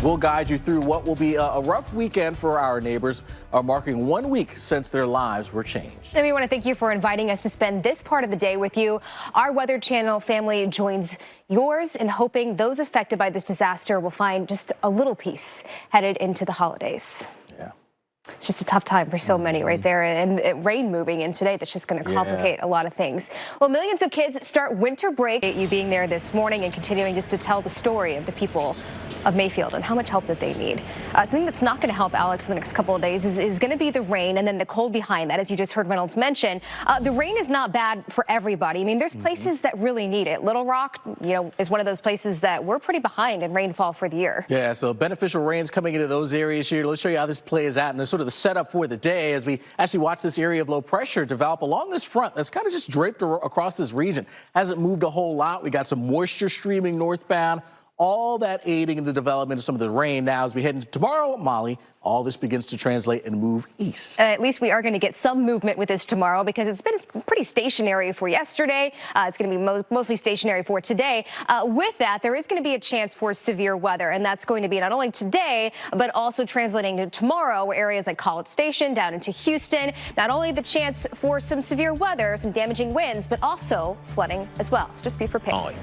We'll guide you through what will be a rough weekend for our neighbors, marking 1 week since their lives were changed. And we want to thank you for inviting us to spend this part of the day with you. Our Weather Channel family joins yours in hoping those affected by this disaster will find just a little peace headed into the holidays. Yeah. It's just a tough time for so many right there, and rain moving in today, that's just going to complicate a lot of things. Well, millions of kids start winter break. You being there this morning and continuing just to tell the story of the people of Mayfield and how much help that they need. Something that's not going to help Alex in the next couple of days is going to be the rain and then the cold behind that, as you just heard Reynolds mention. The rain is not bad for everybody. I mean, there's places that really need it. Little Rock, is one of those places that we're pretty behind in rainfall for the year. Yeah, so beneficial rains coming into those areas here. Let's show you how this plays out and the sort of the setup for the day as we actually watch this area of low pressure develop along this front that's kind of just draped across this region. Hasn't moved a whole lot. We got some moisture streaming northbound. All that aiding in the development of some of the rain. Now, as we head into tomorrow, Molly, all this begins to translate and move east. At least we are going to get some movement with this tomorrow because it's been pretty stationary for yesterday. It's going to be mostly stationary for today. With that, there is going to be a chance for severe weather, and that's going to be not only today, but also translating to tomorrow, where areas like College Station down into Houston, not only the chance for some severe weather, some damaging winds, but also flooding as well. So just be prepared. Molly.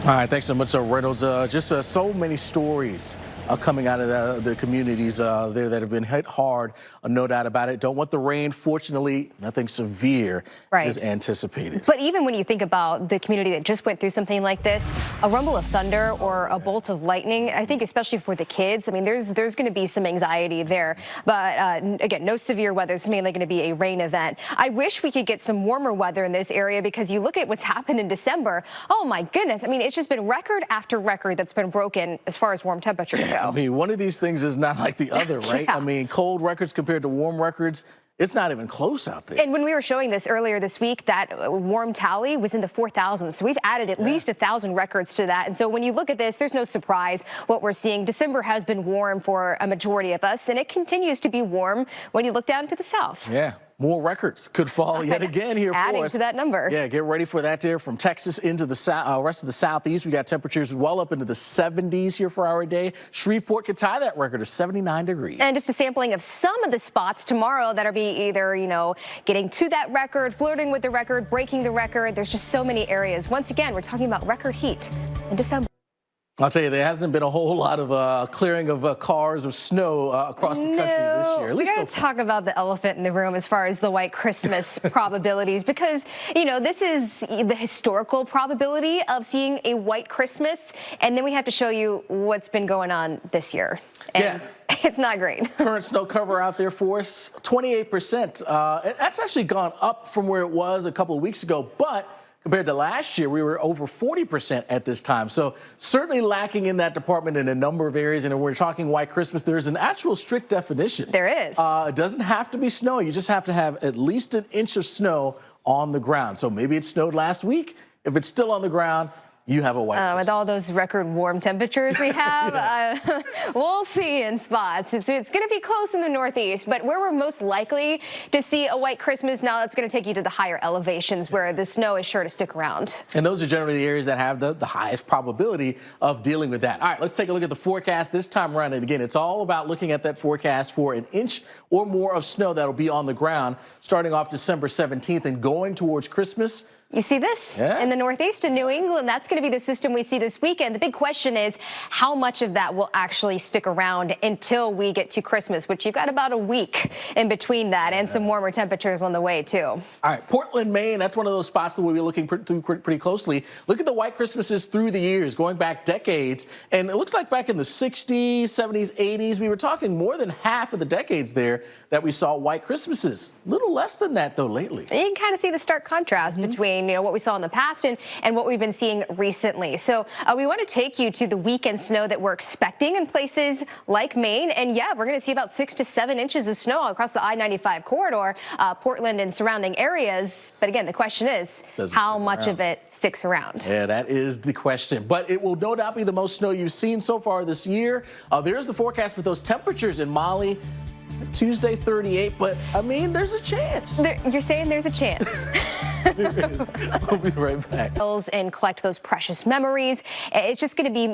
All right, thanks so much, Reynolds. Just so many stories coming out of the communities there that have been hit hard, no doubt about it. Don't want the rain. Fortunately, nothing severe is anticipated. But even when you think about the community that just went through something like this, a rumble of thunder or a bolt of lightning, I think especially for the kids, I mean, there's going to be some anxiety there. But again, no severe weather. It's mainly going to be a rain event. I wish we could get some warmer weather in this area because you look at what's happened in December. Oh, my goodness. I mean, it's just been record after record that's been broken as far as warm temperatures go. I mean, one of these things is not like the other, right? I mean, cold records compared to warm records, it's not even close out there. And when we were showing this earlier this week, that warm tally was in the 4,000s. So we've added at least 1,000 records to that. And so when you look at this, there's no surprise what we're seeing. December has been warm for a majority of us, and it continues to be warm when you look down to the south. Yeah. More records could fall yet again here for us. Adding to that number. Yeah, get ready for that there. From Texas into the rest of the southeast, we got temperatures well up into the 70s here for our day. Shreveport could tie that record of 79 degrees. And just a sampling of some of the spots tomorrow that'll be either, getting to that record, flirting with the record, breaking the record. There's just so many areas. Once again, we're talking about record heat in December. I'll tell you, there hasn't been a whole lot of clearing of cars of snow across the country this year. At least we got to talk about the elephant in the room as far as the white Christmas probabilities, because, this is the historical probability of seeing a white Christmas. And then we have to show you what's been going on this year. And it's not great. Current snow cover out there for us, 28%. That's actually gone up from where it was a couple of weeks ago, but compared to last year, we were over 40% at this time. So certainly lacking in that department in a number of areas. And when we're talking white Christmas, there's an actual strict definition. There is. It doesn't have to be snow. You just have to have at least an inch of snow on the ground. So maybe it snowed last week. If it's still on the ground, you have a white Christmas. With all those record warm temperatures we have, we'll see in spots. It's going to be close in the Northeast, but where we're most likely to see a white Christmas, now that's going to take you to the higher elevations where the snow is sure to stick around. And those are generally the areas that have the highest probability of dealing with that. All right, let's take a look at the forecast this time around. And again, it's all about looking at that forecast for an inch or more of snow that'll be on the ground starting off December 17th and going towards Christmas. You see this in the Northeast and New England. That's going to be the system we see this weekend. The big question is how much of that will actually stick around until we get to Christmas, which you've got about a week in between that and some warmer temperatures on the way, too. All right, Portland, Maine, that's one of those spots that we'll be looking through pretty closely. Look at the white Christmases through the years, going back decades. And it looks like back in the 60s, 70s, 80s, we were talking more than half of the decades there that we saw white Christmases. A little less than that, though, lately. You can kind of see the stark contrast between what we saw in the past and what we've been seeing recently. So we want to take you to the weekend snow that we're expecting in places like Maine. And yeah, we're going to see about 6 to 7 inches of snow across the I-95 corridor, Portland and surrounding areas. But again, the question is how much of it sticks around? Yeah, that is the question. But it will no doubt be the most snow you've seen so far this year. There's the forecast with those temperatures in Molly. Tuesday 38, but I mean, there's a chance. You're saying there's a chance. We'll be right back. And collect those precious memories. It's just going to be,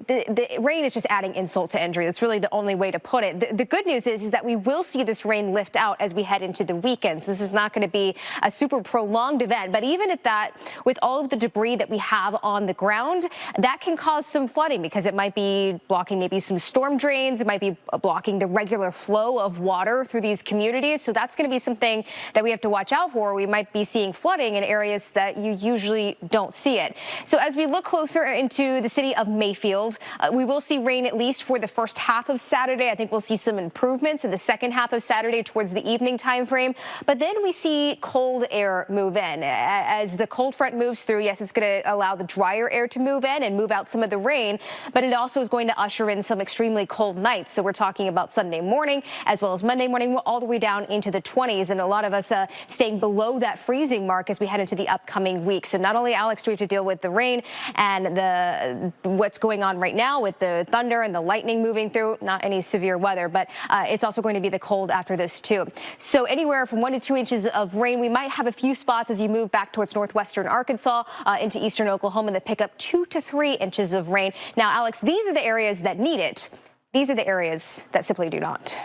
the rain is just adding insult to injury. That's really the only way to put it. The good news is that we will see this rain lift out as we head into the weekends. This is not going to be a super prolonged event, but even at that, with all of the debris that we have on the ground, that can cause some flooding because it might be blocking maybe some storm drains. It might be blocking the regular flow of water through these communities. So that's going to be something that we have to watch out for. We might be seeing flooding in areas that you usually don't see it. So as we look closer into the city of Mayfield, we will see rain at least for the first half of Saturday. I think we'll see some improvements in the second half of Saturday towards the evening time frame. But then we see cold air move in. As the cold front moves through, yes, it's going to allow the drier air to move in and move out some of the rain, but it also is going to usher in some extremely cold nights. So we're talking about Sunday morning as well as Monday morning, all the way down into the 20s, and a lot of us staying below that freezing mark as we head into the upcoming week. So not only, Alex, do we have to deal with the rain and what's going on right now with the thunder and the lightning moving through, not any severe weather, but it's also going to be the cold after this too. So anywhere from 1 to 2 inches of rain. We might have a few spots as you move back towards northwestern Arkansas into eastern Oklahoma that pick up 2 to 3 inches of rain. Now, Alex, these are the areas that need it. These are the areas that simply do not.